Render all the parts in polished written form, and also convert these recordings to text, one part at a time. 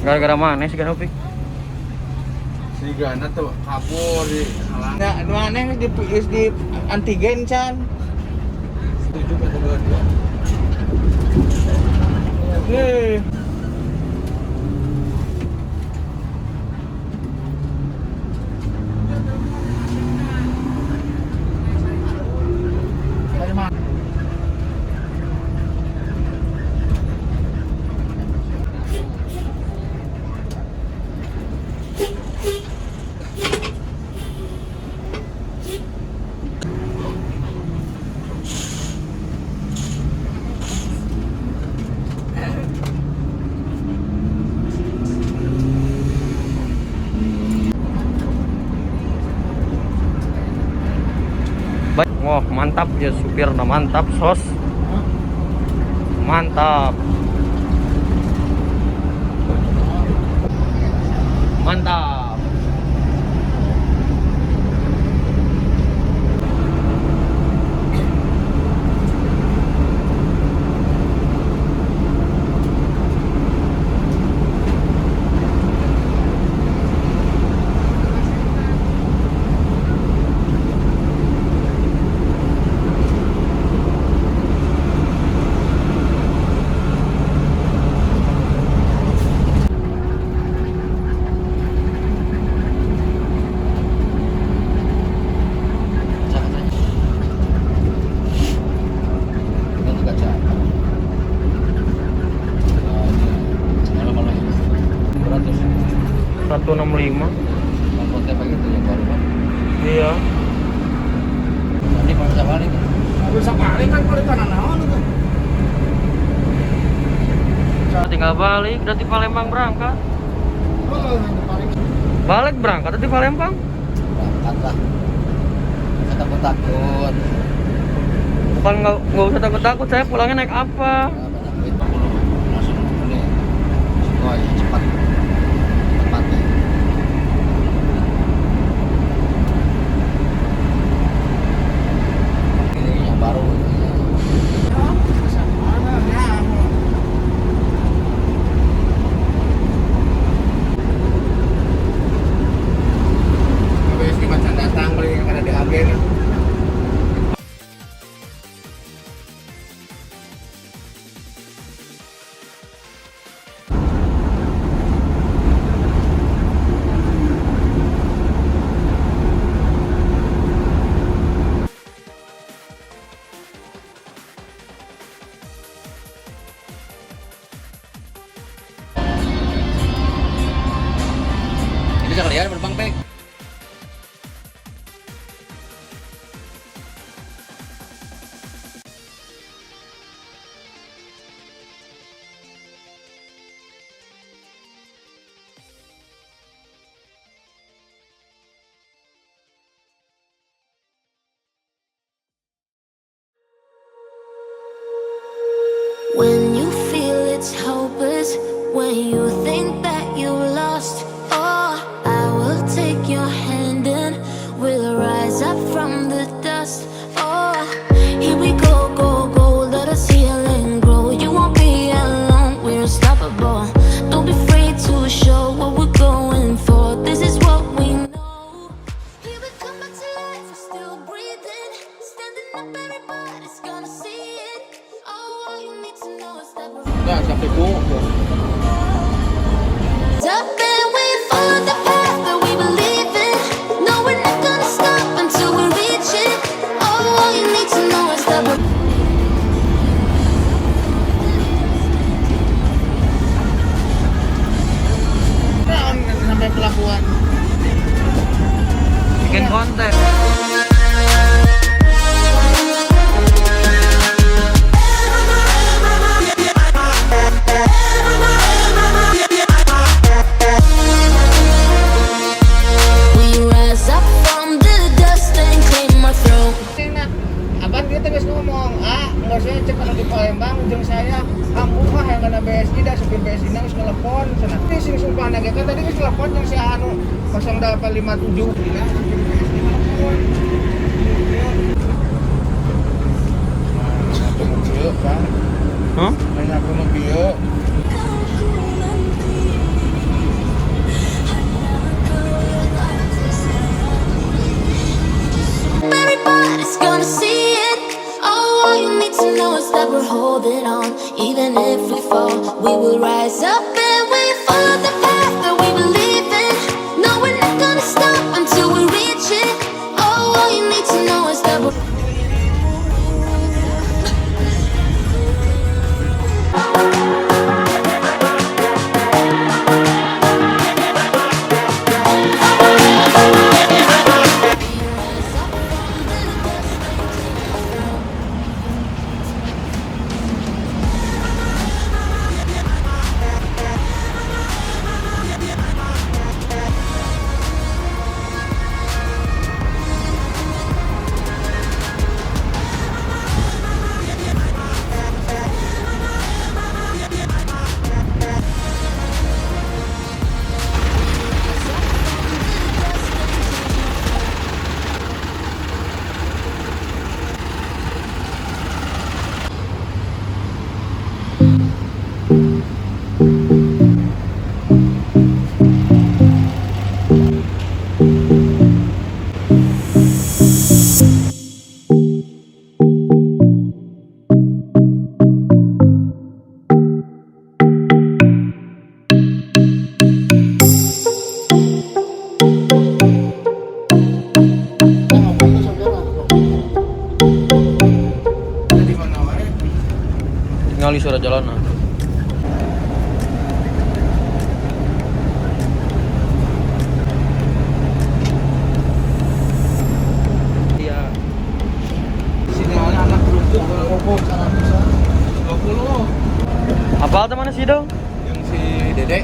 Gara-gara mana sih kan Opik? Sigana tuh kabur di halang. Nah, nu aneh di antigen can. Setuju kata dua-dua. Oke. Wah mantap ya supir, nah mantap sos, mantap, mantap. Satu 65. Konten begitu ya baru kan. Iya. Nanti mau bisa balik. Bisa balik kan kalau tanah naon itu. Tinggal balik dari Palembang berangkat. Oh, balik. Balik berangkat dari Palembang. Berangkat lah. Saya takut. Bukan nggak usah takut, saya pulangnya naik apa? Banyak duit langsung ini. Sekolah cepat. Mati. Ini yang baru. Habis di macam datang beli yang ada di agen. Ini sekalian berbang pek. When you feel it's hopeless, when you think that you lost, oh, I will take your hand and we'll rise up from the dust. Oh, here we go, let us heal and grow. You won't be alone, we're unstoppable. Don't be afraid to show what we're going for. This is what we know. Here we come back to life, we're still breathing. Standing up, everybody's gonna see it. Oh, all you need to know is that we're Enggak sampai bunga. up and we follow the path that we believe in. No, we're not gonna stop until we reach it. Oh, all you need to know is that we're Sampai pelabuhan. Bikin konten. we rise up from the dust and claim our throne. Abang dia terus ngomong, nggak usah cek kalau di Palembang, ujung saya, murah yang kena BSI dan supir BSI nang harus telepon. Ini sing sumpah nage kan tadi kan telepon yang si anu 0857. Ya, supir BSI telepon. eyes gonna see it. Oh, all you need to know is that we're holding on. Even if we fall, we will rise up and we follow the path that we believe in. No, we're not gonna stop until we reach it. Oh, all you need to know is that we're Jadi mana wae? Ngali suara jalanan. Iya. Sinyalnya anak kerupuk, kerupuk sana bisa. 20. Apa teman sih dong? Yang si Dede.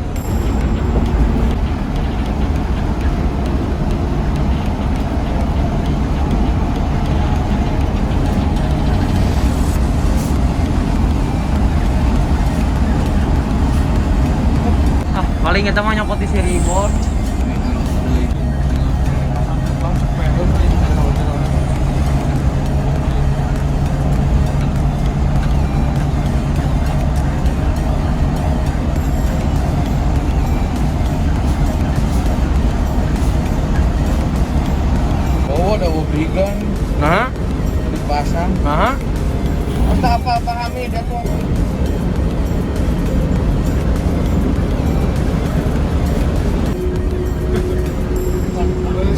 Ah, paling kita mah nyokot di Cirebon. Oh, ada obligan Nah, dipasang. nah. Entah apa-apa kami dia tuh.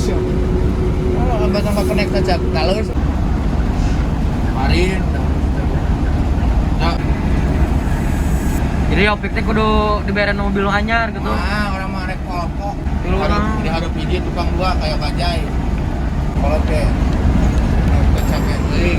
Oh, abang sama connect aja kalau kemarin. Nah, Jadi opik teh kudu dibayarin mobil anyar gitu. orang mah rek kolok. Tilu nah. Diharap dia tukang dua kayak bajai. Kalau teh capek euy.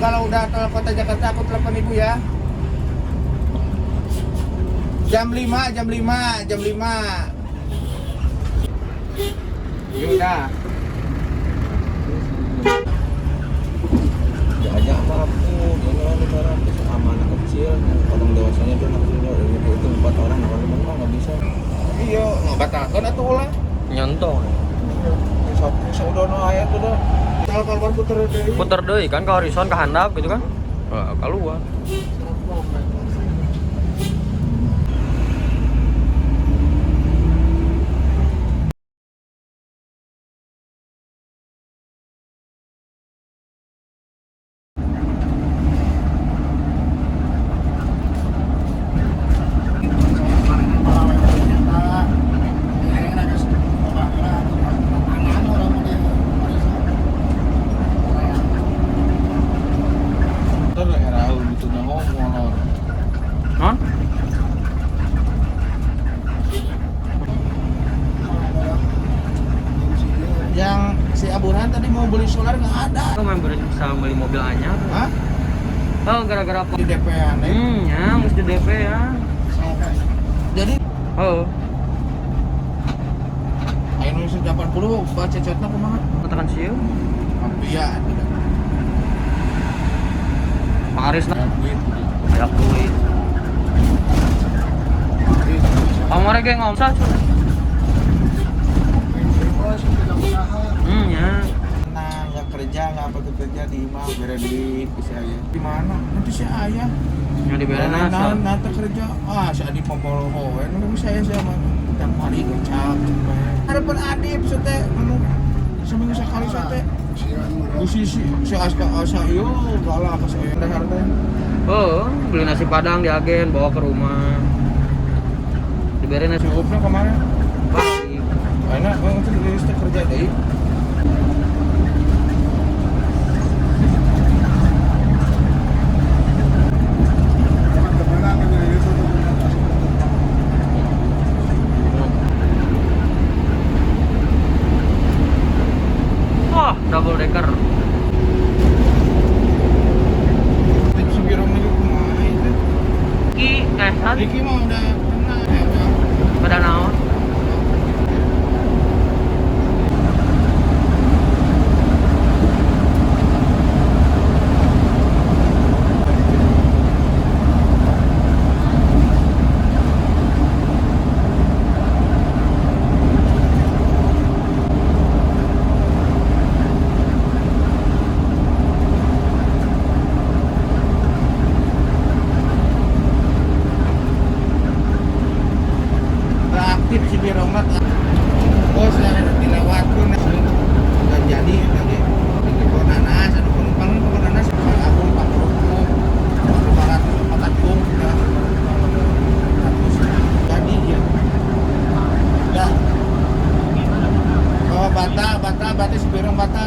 kalau udah ke kota Jakarta aku telepon ibu ya. Jam 5. Ya udah. Diajak sama aku, ini orang bicara sama anak kecil, orang dewasanya dia anak junior, itu 4 orang, kalau memang nggak bisa. Iya, ngabatakan atau ulah. Nyontong. Udah no ayat udah. Kalau kabar puter deui. Puter deui kan ke horizon ke handap gitu kan. Keluar. Terus era gitu ngomong molor. Hah? Yang si Aburhan tadi mau beli solar nggak ada. Kau main bisa beli mobil anyar. Hah? Oh, gara-gara apa? Di DP-an. Ya, mesti DP ya. Jadi Oh, Indonesia 80 baca chatnya kumaha? katakan sieu. Iya, tidak. Pak Aris nah. Gitu. Banyak duit. Pamore ge ngomsa. Ya. Nah, nggak kerja, nggak apa kerja di imah, bere duit ke saya. Di mana? Nanti si ayah. Yang dibere nasa. Nanti kerja. Ah, si Adip pembolo hoe. Nanti saya sama kita mari gocap. Harapan Adip sate anu seminggu sekali sate. Si Aska Asa yo galak ke saya. Ada harta. Oh, beli nasi padang di agen bawa ke rumah. Dibere nasi Cukupnya kemarin. pagi. Enak, itu listrik kerja deh. Wah, double decker. Si Biro ini kemana itu? San. Riki mah udah kena. Pada naon? Aktif si Biro mah. Oh, saya dilewatkan. Nggak jadi lagi. Ini pohon nanas, ada penumpang pohon nanas. Aku Pak Roko, Barat Patakung, sudah. Jadi ya. Ya. Oh, bata si Biro bata.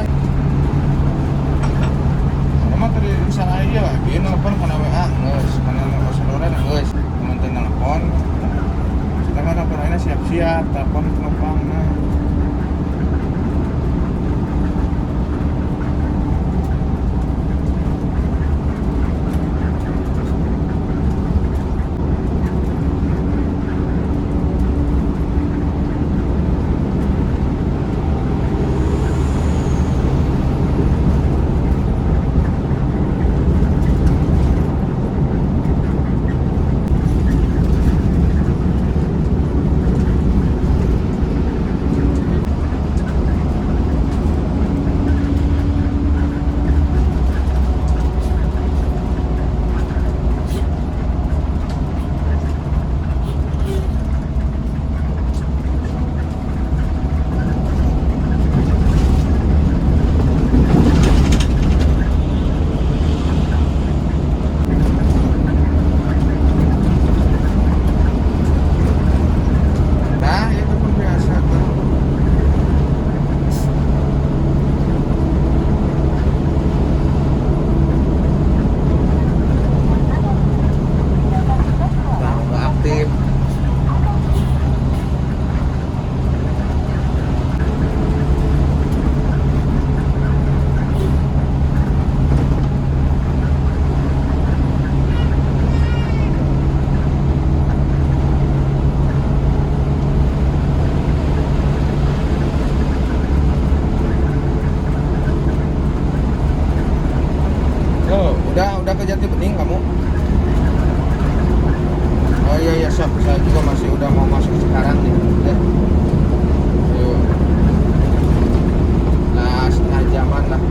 Kamu tadi sana aja, dia nelfon karena WA, guys, karena saudara guys, teman telepon. Kita kan siap-siap, telepon penumpang. Nah. udah ke Jati Bening kamu? Oh iya iya siap, saya juga masih udah mau masuk sekarang nih. Ya. Ayo. Nah setengah jaman lah.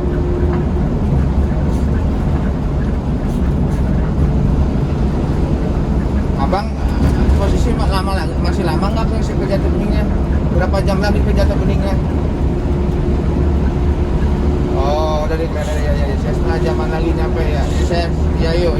Abang posisi masih lama nggak ke Jati Beningnya? Berapa jam lagi ke Jati Beningnya? Oh dari Klender ya, saya setengah jaman lagi nyampe ya. Jadi saya ya yuk.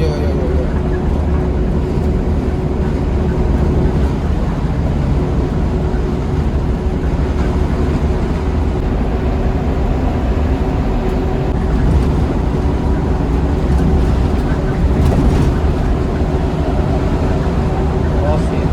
Oh sih.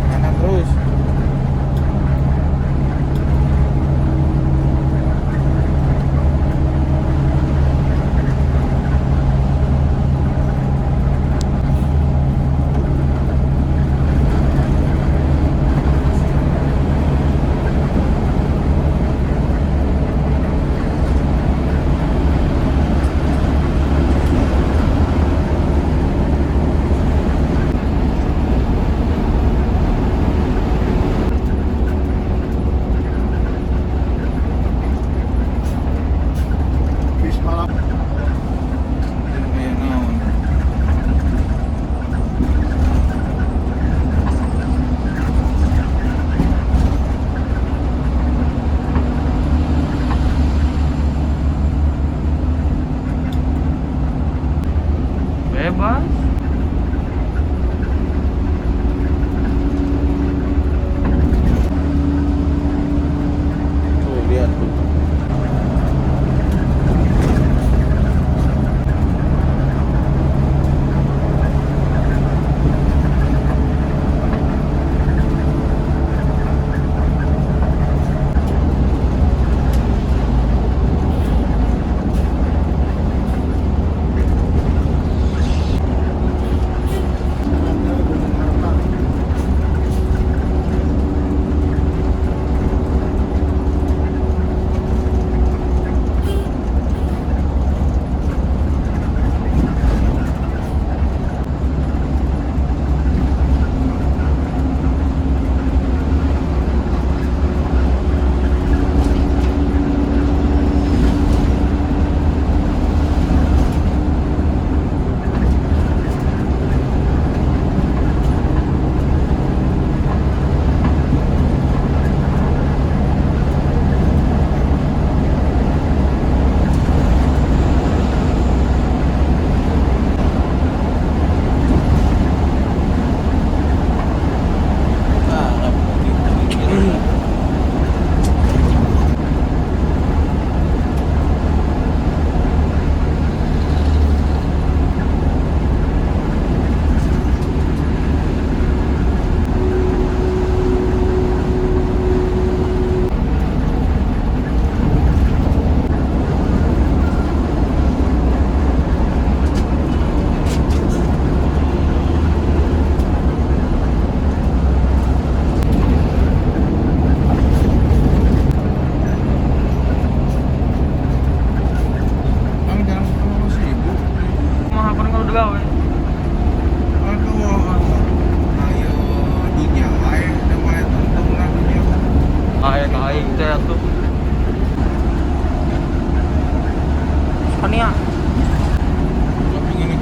Kanan terus. Bis malam. Kayak naon. Bebas. Tuh lihat tuh. Nah, nggak begitu. Bang jangan sama sibuk. Mah apa kalau udah gawe? Aduh. Ayo dunia wae udah mulai tentu lah dunia. Kayak aing teh atuh. Kan ya. Gua pengen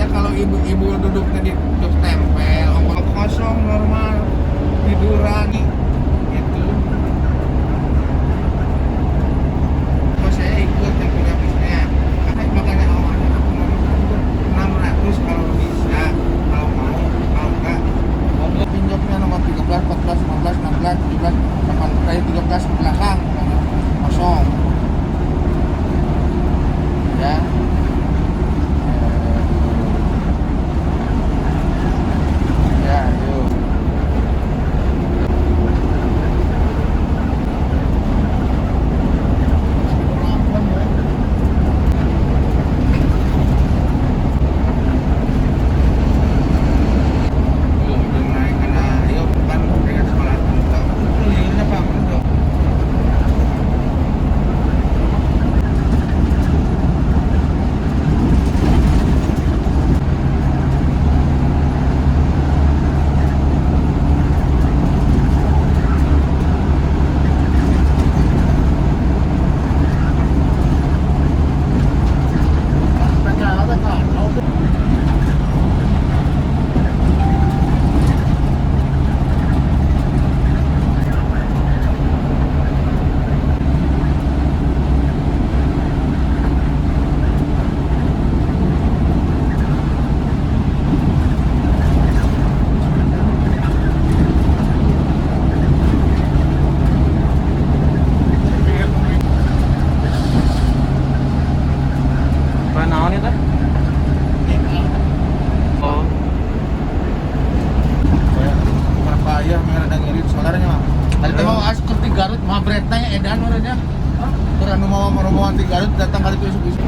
kalau ibu-ibu duduknya di duduk tempel, omong kosong normal, tiduran gitu. Kalau saya ikut yang punya bisnya, karena makanya awalnya aku ngomong 600 kalau bisa, kalau mau, kalau enggak. Mobil pinjamnya nomor 13, 14, 15, 16, 17, 18, dari 13 ke belakang kosong. Ya. Ya, yuk. Naon itu? Oh, Berapa ya ada ngirit saudaranya mah. Tadi teh mau as ke Garut mah beretanya edan urangnya. Keur anu mau rombongan di Garut datang kali itu isuk-isuk.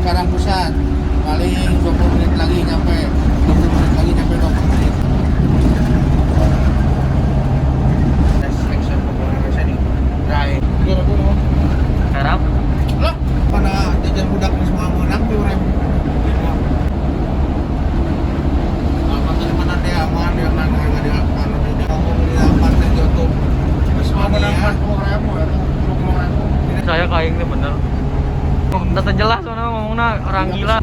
Cikarang Pusat. Paling 20 menit lagi nyampe. 20 menit lagi nyampe 20 menit. Section Pembangunan nih. Right. Gila gua. Harap. Lah, pada jajan budak semua menang tuh rem. Apa tadi mana dia aman dia nang dia mana dia ngomong di apartemen di YouTube. Semua menang 40.000 Saya kaing nih bener. Data jelas soalnya ngomongnya orang gila.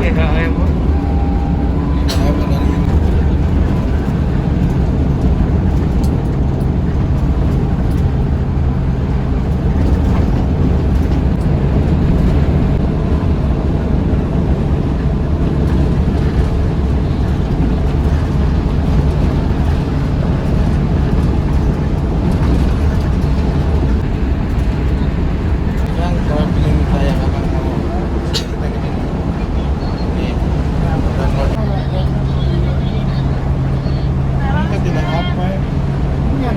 Wih, HM. yang kalau ingin saya akan mau ini kita tidak apa ya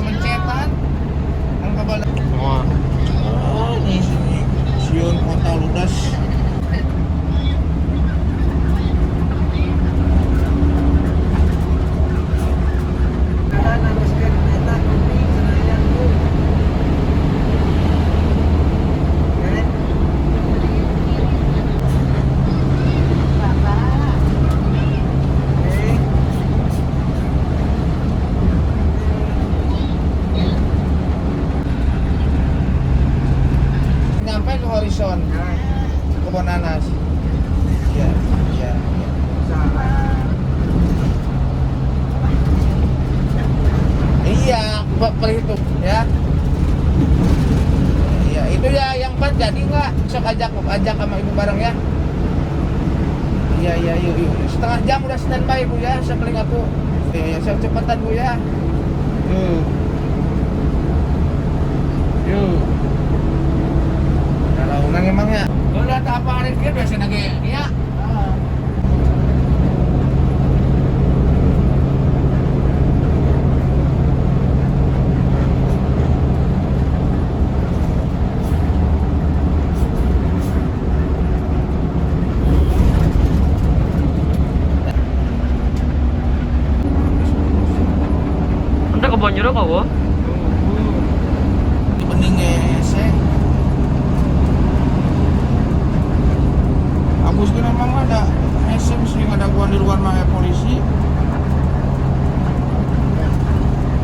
mencetan yang kabel Semua. ini siun kota ludas nyampe ke horizon kebun nanas. Iya, iya, iya. Iya, perhitung ya. Iya, itu ya yang pas jadi nggak? Sok ajak sama ibu bareng ya. Iya, iya, yuk, yuk. Setengah jam udah standby bu ya, sekeling aku. Iya, sok cepetan bu ya. Yuk. Yuk. Kalau unang emangnya. Kalau ada apa hari dia biasa lagi ya. Anda ke Bonjero kau?